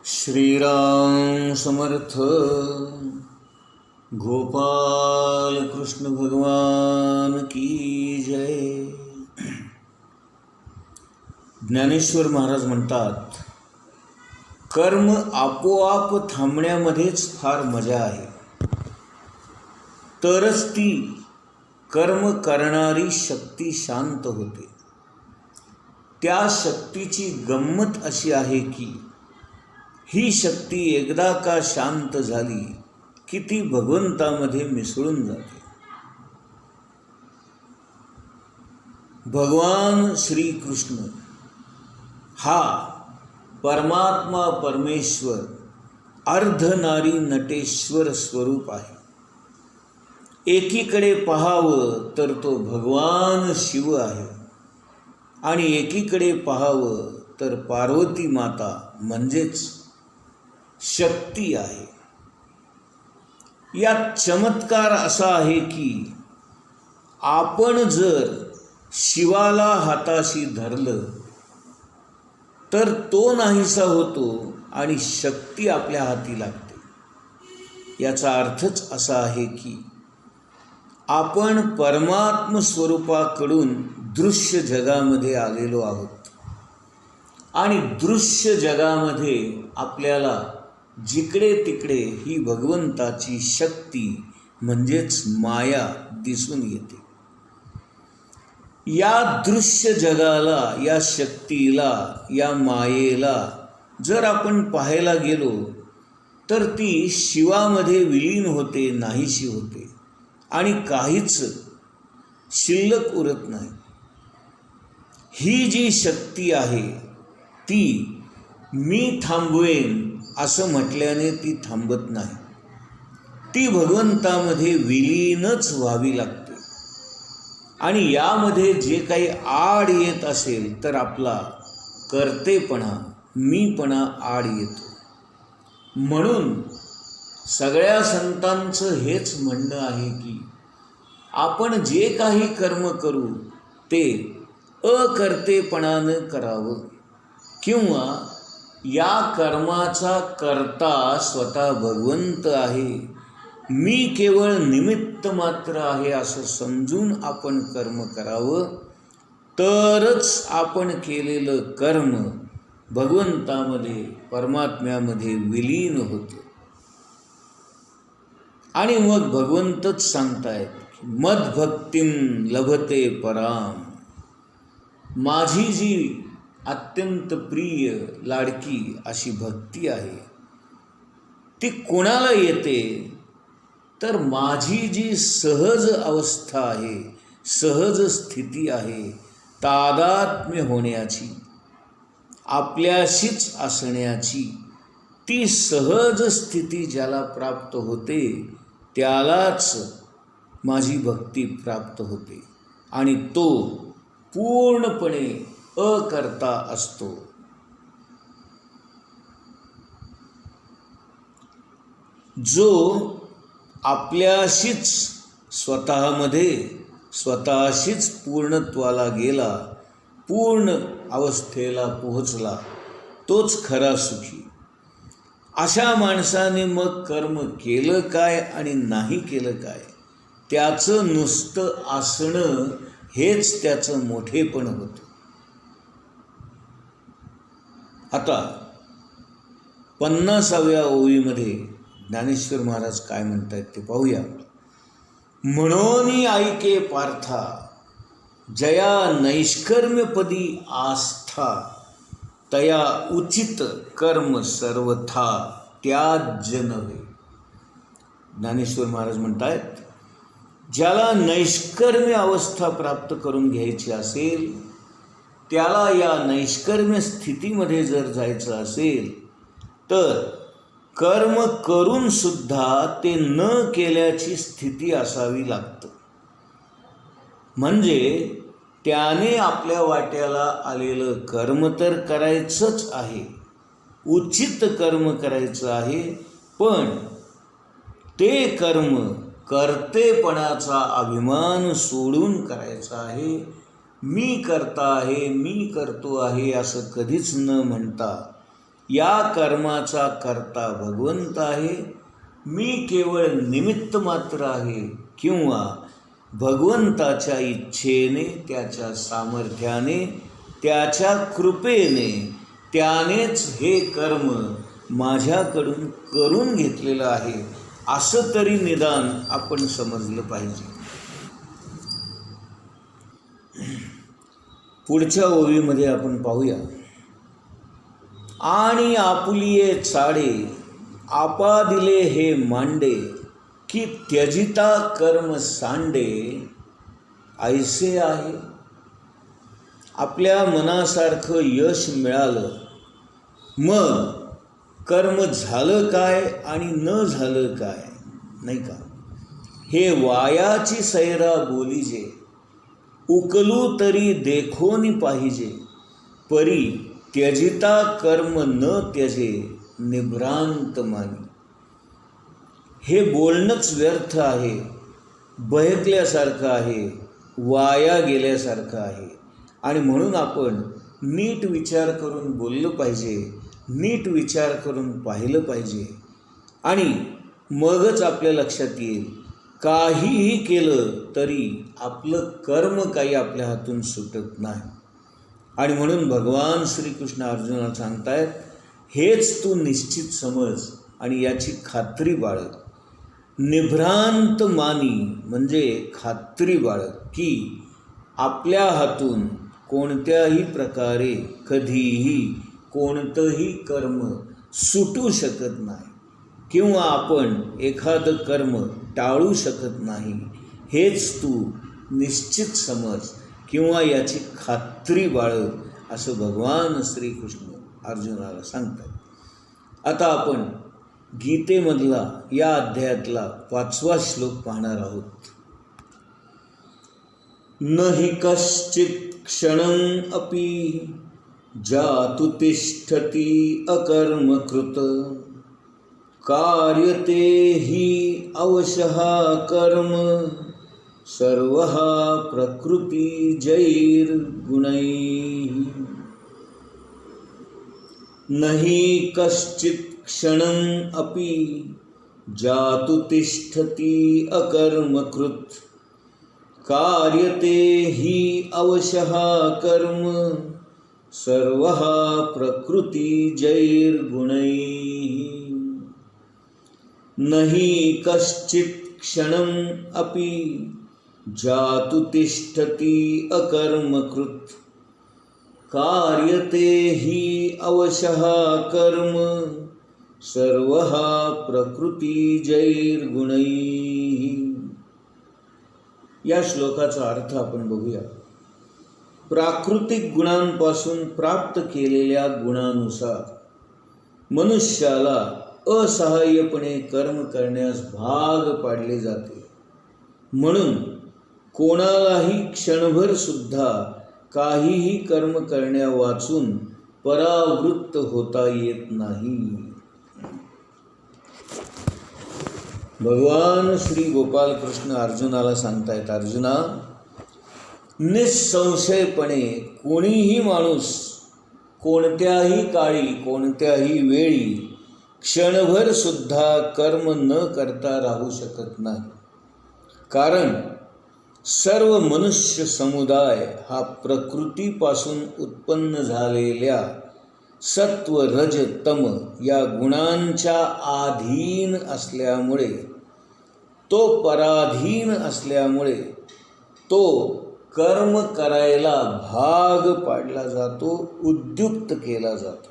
श्रीराम समर्थ गोपाल कृष्ण भगवान की जय। ज्ञानेश्वर महाराज म्हणतात, कर्म आपोआप थांबण्यामध्येच फार मजा आहे, तरच ती कर्म करणारी शक्ती शांत होते। त्या शक्तीची गंमत अशी आहे की ही शक्ती एकदा का शांत झाली की ती भगवंतामध्ये मिसळून जाते। भगवान श्रीकृष्ण हा परमात्मा परमेश्वर अर्धनारी नटेश्वर स्वरूप आहे। एकीकडे पाहावं तर तो भगवान शिव आहे आणि एकीकडे पाहावं तर पार्वती माता म्हणजेच शक्ती आहे। यात चमत्कार असा आहे की आपण जर शिवाला हाताशी धरलं तर तो नाहीसा होतो आणि शक्ती आपल्या हाती लागते। याचा अर्थच असा आहे की आपण परमात्म स्वरूपाकडून दृश्य जगामध्ये आलेलो आहोत आणि दृश्य जगामध्ये आपल्याला जिकडे तिकडे ही भगवंताची शक्ती म्हणजेच माया दिसून येते। या दृश्य जगाला, या शक्तीला, या मायेला जर आपण पाहायला गेलो तर ती शिवामध्ये विलीन होते, नाहीशी होते आणि काहीच शिल्लक उरत नाही। ही जी शक्ती आहे ती मी थांबवेन असं म्हटल्याने ती थांबत नाही, ती भगवंतामध्ये विलीनच व्हावी लागते। आणि यामध्ये जे काही आड येत असेल तर आपला कर्तेपणा, मीपणा आड येतो। म्हणून सगळ्या संतांचं हेच म्हणणं आहे की आपण जे काही कर्म करू ते अकर्तेपणानं करावं, किंवा या कर्माचा कर्ता स्वतः भगवंत आहे, मी केवळ निमित्त मात्र आहे असं समजून आपण कर्म करावं। तरच आपण केलेलं कर्म भगवंतामध्ये, परमात्म्यामध्ये विलीन होतं। आणि मग भगवंतच सांगतायत, मद्भक्तिं लभते पराम। माझी जी अत्यंत प्रिय लाडकी अशी भक्ती आहे ती कोणाला येते तर माझी जी सहज अवस्था आहे, सहज स्थिती आहे, तादात्म्य होण्याची, आपल्याशीच असण्याची, ती सहज स्थिती ज्याला प्राप्त होते त्यालाच माझी भक्ती प्राप्त होते आणि तो पूर्णपणे अकर्ता असतो। जो आपल्याशीच स्वतःशीच पूर्णत्वाला गेला, पूर्ण अवस्थेला पोहोचला, तोच खरा सुखी। अशा माणसाने मग कर्म केलं काय आणि नाही केलं काय, त्याचं नुसतं असणं हेच त्याचं मोठेपण होतं। आता 50व्या ओळीमध्ये ज्ञानेश्वर महाराज काय म्हणतायत ते पाहूया। म्हणून ऐके पार्था, जया नैष्कर्म्यपदी आस्था, तया उचित कर्म सर्वथा त्याज्य नव्हे। ज्ञानेश्वर महाराज म्हणतायत, ज्याला नैष्कर्म्य अवस्था प्राप्त करून घ्यायची असेल, त्याला या नैष्कर्म्य स्थितीमध्ये जर जायचं असेल तर कर्म करून सुद्धा ते न केल्याची स्थिती असावी लागतं। म्हणजे त्याने आपल्या वाट्याला आलेलं कर्म तर करायचंच आहे, उचित कर्म करायचं आहे, पण ते कर्म कर्तेपणाचा अभिमान सोडून करायचा आहे। मी करता आहे, मी करतो आहे असं कधीच न म्हणता या कर्माचा कर्ता भगवंत आहे, मी केवळ निमित्त मात्र आहे, किंवा भगवंताच्या इच्छेने, त्याच्या सामर्थ्याने, त्याच्या कृपेने त्यानेच हे कर्म माझ्याकडून करून घेतलेलं आहे, असं तरी निदान आपण समजलं पाहिजे. पुढच्या ओळीमध्ये आपण पाहूया. आणि आपुलिये चाडे आपा दिले हे मांडे, की त्यजिता कर्म सांडे ऐसे आहे. आपल्या मनासारखं यश मिळालं, मग कर्म झालं काय आणि न झालं काय, नाही का? हे वायाची सैरा बोलीजे, उकलू तरी देखोनी पाहिजे, परी त्यजिता कर्म न त्यजे निभ्रांत मानी. हे बोलणंच व्यर्थ आहे, बहकल्यासारखं आहे, वाया गेल्यासारखं आहे. आणि म्हणून आपण नीट विचार करून बोललं पाहिजे, नीट विचार करून पाहिलं पाहिजे, आणि मगच आपल्या लक्षात येईल काहीही केलं तरी आपलं कर्म काही आपल्या हातून सुटत नाही. आणि म्हणून भगवान श्रीकृष्ण अर्जुनाला सांगतायत, हेच तू निश्चित समज आणि याची खात्री बाळग. निभ्रांत मानी म्हणजे खात्री बाळग की आपल्या हातून कोणत्याही प्रकारे कधीही कोणतंही कर्म सुटू शकत नाही, किंवा आपण एखादं कर्म टाळू शकत नाही. हेच तू निश्चित समज किंवा याची खात्री बाळग, असं भगवान श्रीकृष्ण अर्जुनाला सांगतात. आता आपण गीतेमधला या अध्यायातला 5वा श्लोक पाहणार आहोत. नहि कश्चित् क्षणं अपि जातु तिष्ठति अकर्मकृत, कार्यते हि अवशः कर्म सर्वः प्रकृति जैर्गुणैः. नहि कश्चित् क्षणं अपि जातु तिष्ठति अकर्मकृत, कार्यते हि अवशः कर्म सर्वः प्रकृति जैर्गुणैः. नहि कश्चित् क्षणं अपि जातु तिष्ठति अकर्मकृत, कार्यते हि अवशः कर्म सर्वः प्रकृति जैर्गुणैः. या श्लोकाचा अर्थ आपण बघूया. प्राकृतिक गुणांपासून प्राप्त केलेल्या गुणानुसार मनुष्याला असहाय्यपणे कर्म करण्यास भाग पाडले जाते. म्हणून कोणालाही क्षणभर सुद्धा काहीही कर्म करण्यावाचून परावृत्त होता येत नाही. भगवान श्री गोपाल कृष्ण अर्जुनाला सांगतायत, अर्जुना, निसंशयपणे कोणीही माणूस कोणत्याही काळी कोणत्याही वेळी क्षणभर सुद्धा कर्म न करता राहू शकत नाही. कारण सर्व मनुष्य समुदाय हा प्रकृतीपासून उत्पन्न झालेल्या सत्व रज तम या गुणांच्या अधीन असल्यामुळे, तो पराधीन असल्यामुळे तो कर्म करायला भाग पाडला जातो, उद्युक्त केला जातो.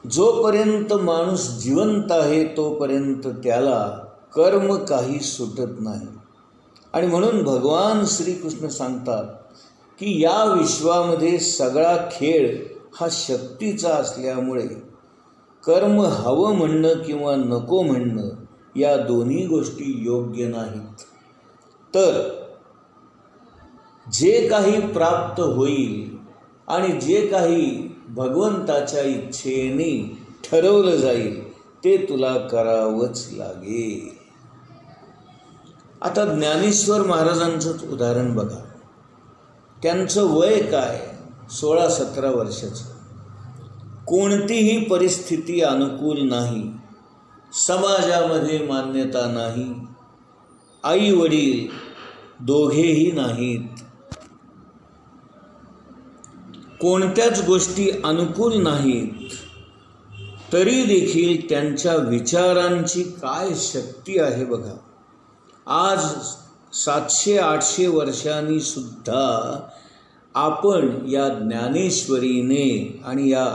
जोपर्यंत माणूस जिवंत आहे तोपर्यंत त्याला कर्म काही सुटत नाही. आणि म्हणून भगवान श्रीकृष्ण सांगतात की या विश्वामध्ये सगळा खेळ हा शक्तीचा असल्यामुळे कर्म हवं म्हणणं किंवा नको म्हणणं या दोन्ही गोष्टी योग्य नाहीत. तर जे काही प्राप्त होईल आणि जे काही भगवंताच्या इच्छेने ठरवलं जाईल ते तुला करावंच लागेल. आता ज्ञानेश्वर महाराजांचंच उदाहरण बघा. त्यांचं वय काय? 16-17 वर्षाचं. कोणतीही परिस्थिती अनुकूल नाही, समाजामध्ये मान्यता नाही, आई वडील दोघेही नाहीत, कोणत्याच गोष्टी अनुकूल नाहीत, तरी देखील त्यांच्या विचारांची काय शक्ती आहे बघा. आज 700-800 वर्षांनी सुद्धा आपण या ज्ञानेश्वरीने आणि या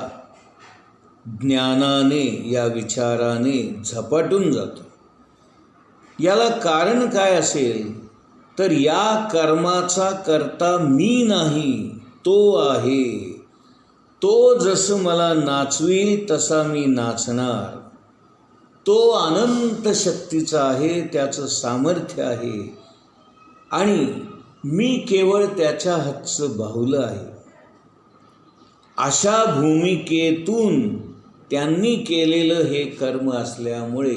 ज्ञानाने, या विचाराने झपाटून जातो. याला कारण काय असेल तर या कर्माचा कर्ता मी नाही, तो आहे. तो जसं मला नाचवील तसा मी नाचणार. तो अनंत शक्तीचा आहे, त्याचं सामर्थ्य आहे आणि मी केवळ त्याच्या हातचं बाहुलं आहे. अशा भूमिकेतून त्यांनी केलेलं हे कर्म असल्यामुळे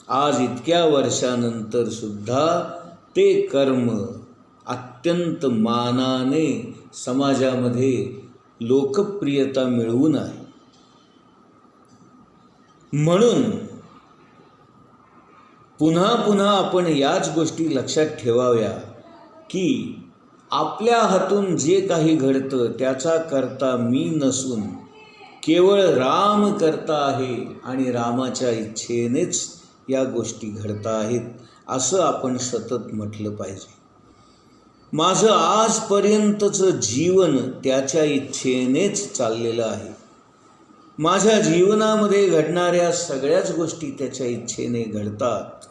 आज इतक्या वर्षानंतर सुद्धा ते कर्म अत्यंत मानाने समाजामध्ये लोकप्रियता मिळवून आहे. म्हणून पुन्हा पुन्हा आपण याच गोष्टी लक्षात ठेवाव्या की आपल्या हातून जे काही घडतं त्याचा करता मी नसून केवळ राम करता आहे आणि रामाच्या इच्छेनेच या गोष्टी घडता आहेत, असं आपण सतत म्हटलं पाहिजे. माझं आजपर्यंतचं जीवन त्याच्या इच्छेनेच चाललेलं आहे. माझ्या जीवनामध्ये घडणाऱ्या सगळ्याच गोष्टी त्याच्या इच्छेने घडतात.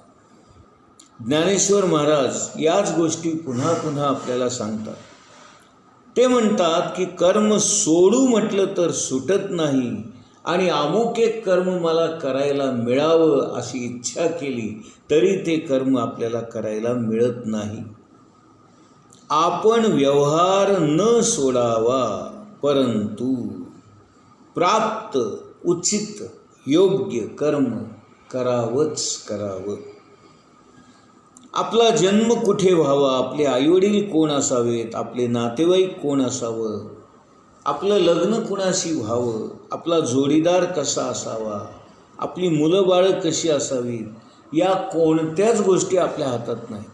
ज्ञानेश्वर महाराज याच गोष्टी पुन्हा पुन्हा आपल्याला सांगतात. ते म्हणतात की कर्म सोडू म्हटलं तर सुटत नाही आणि अमुक एक कर्म मला करायला मिळावं अशी इच्छा केली तरी ते कर्म आपल्याला करायला मिळत नाही. आपण व्यवहार न सोडावा, परंतु प्राप्त उचित योग्य कर्म करावंच करावं. आपला जन्म कुठे व्हावा, आपले आईवडील कोण असावेत, आपले नातेवाईक कोण असावं, आपलं लग्न कुणाशी व्हावं, आपला जोडीदार कसा असावा, आपली मुलं बाळं कशी असावीत, या कोणत्याच गोष्टी आपल्या हातात नाहीत.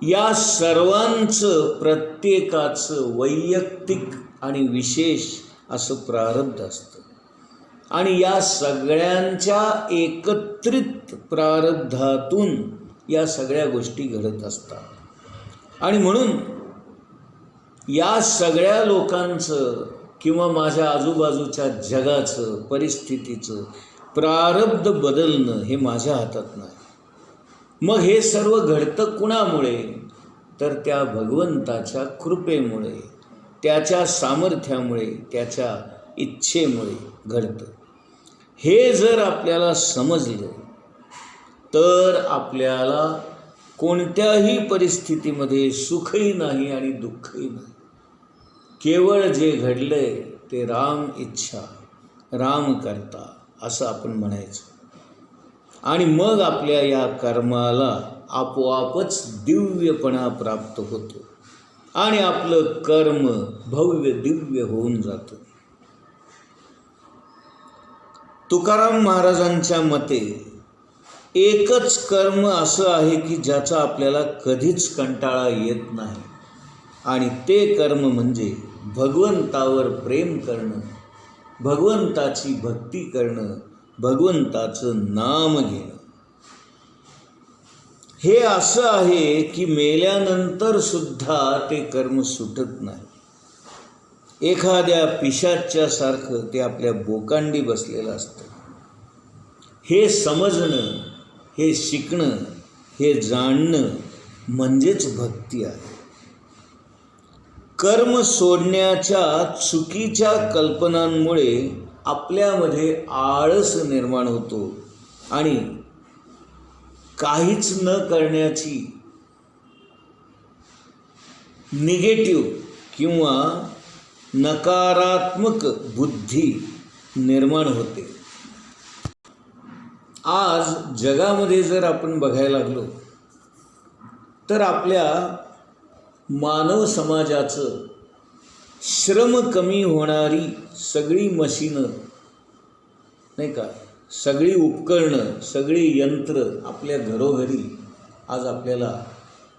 या सर्वांचं प्रत्येकाचं वैयक्तिक आणि विशेष असं प्रारब्ध असतं आणि या सगळ्यांच्या एकत्रित प्रारब्धातून या सगळ्या गोष्टी घडत असतात. आणि म्हणून या सगळ्या लोकांचं किंवा माझ्या आजूबाजूच्या जगाचं, परिस्थितीचं प्रारब्ध बदलणं हे माझ्या हातात नाही. मग हे सर्व घडतं कुणामुळे तर त्या भगवंताच्या कृपेमुळे, त्याच्या सामर्थ्यामुळे, त्याच्या इच्छेमुळे घडतं. हे जर आपल्याला समजलं तर आपल्याला कोणत्याही परिस्थितीमध्ये सुखही नाही आणि दुःखही नाही. केवळ जे घडलंय ते राम इच्छा, राम करता असं आपण म्हणायचं. आणि मग आपल्या या कर्माला आपोआपच दिव्यपणा प्राप्त होतो आणि आपलं कर्म भव्य दिव्य होऊन जातं. तुकाराम महाराजांच्या मते एकच कर्म असं आहे की ज्याचा आपल्याला कधीच कंटाळा येत नाही आणि ते कर्म म्हणजे भगवंतावर प्रेम करणं, भगवंताची भक्ती करणं, भगवंताचं नाम घेणं. हे असं आहे की मेल्यानंतर सुद्धा ते कर्म सुटत नाही. एखाद्या पिशाच्यासारखं ते आपल्या बोकांडी बसलेलं असतं. हे समजणं, हे शिकणं, हे जाणणं म्हणजेच भक्ती आहे. कर्म सोडण्याच्या चुकीच्या कल्पनांमुळे आपल्यामध्ये आळस निर्माण होतो आणि काहीच न करण्याची निगेटिव्ह किंवा नकारात्मक बुद्धी निर्माण होते. आज जगामध्ये जर आपण बघायला लागलो तर आपल्या मानव समाजाचं श्रम कमी होणारी सगळी मशीनं, नाही का, सगळी उपकरणं, सगळी यंत्र आपल्या घरोघरी आज आपल्याला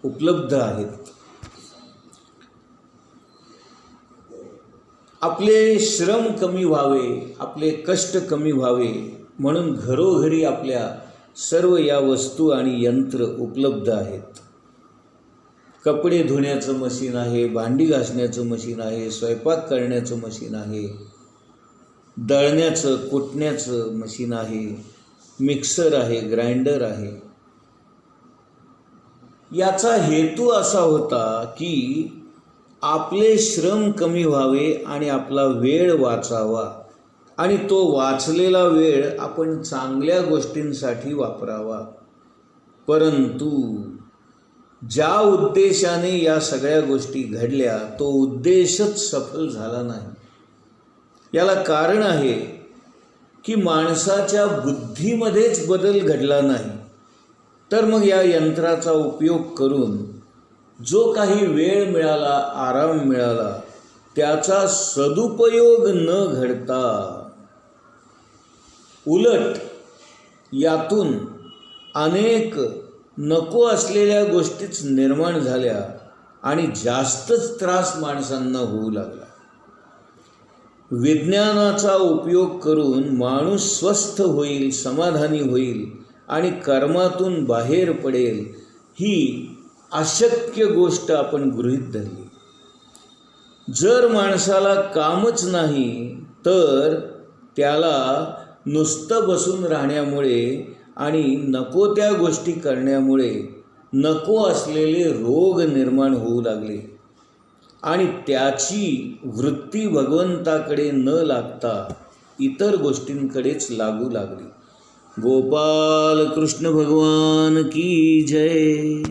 उपलब्ध आहेत. आपले श्रम कमी व्हावे, आपले कष्ट कमी व्हावे म्हणून घरोघरी आपल्या सर्व या वस्तू आणि यंत्र उपलब्ध आहेत. कपडे धुण्याचं मशीन आहे, भांडी घासण्याचं मशीन आहे, स्वयंपाक करण्याचं मशीन आहे, दळण्याचं कुटण्याचं मशीन आहे, मिक्सर आहे, ग्राइंडर आहे. याचा हेतू असा होता की आपले श्रम कमी व्हावे आणि आपला वेळ वाचावा आणि तो वाचलेला वेळ आपण चांगल्या गोष्टींसाठी वापरावा. परंतु ज्या उद्देशाने या सगळ्या गोष्टी घडल्या तो उद्देशच सफल झाला नाही. याला कारण आहे की माणसाच्या बुद्धीमध्येच बदल घडला नाही. तर मग या यंत्राचा उपयोग करून जो काही वेळ मिळाला, आराम मिळाला, त्याचा सदुपयोग न घडता उलट यातून अनेक नको असलेल्या गोष्टीच निर्माण झाल्या आणि जास्तच त्रास माणसांना होऊ लागला. विज्ञानाचा उपयोग करून माणूस स्वस्थ होईल, समाधानी होईल आणि कर्मातून बाहेर पडेल ही अशक्य गोष्ट आपण गृहीत धरली. जर माणसाला कामच नाही तर त्याला नुसतं बसून राहण्यामुळे आणि नको त्या गोष्टी करण्यामुळे नको असलेले रोग निर्माण होऊ लागले आणि त्याची वृत्ती भगवंताकडे न लागता इतर गोष्टींकडेच लागू लागली. गोपाल कृष्ण भगवान की जय.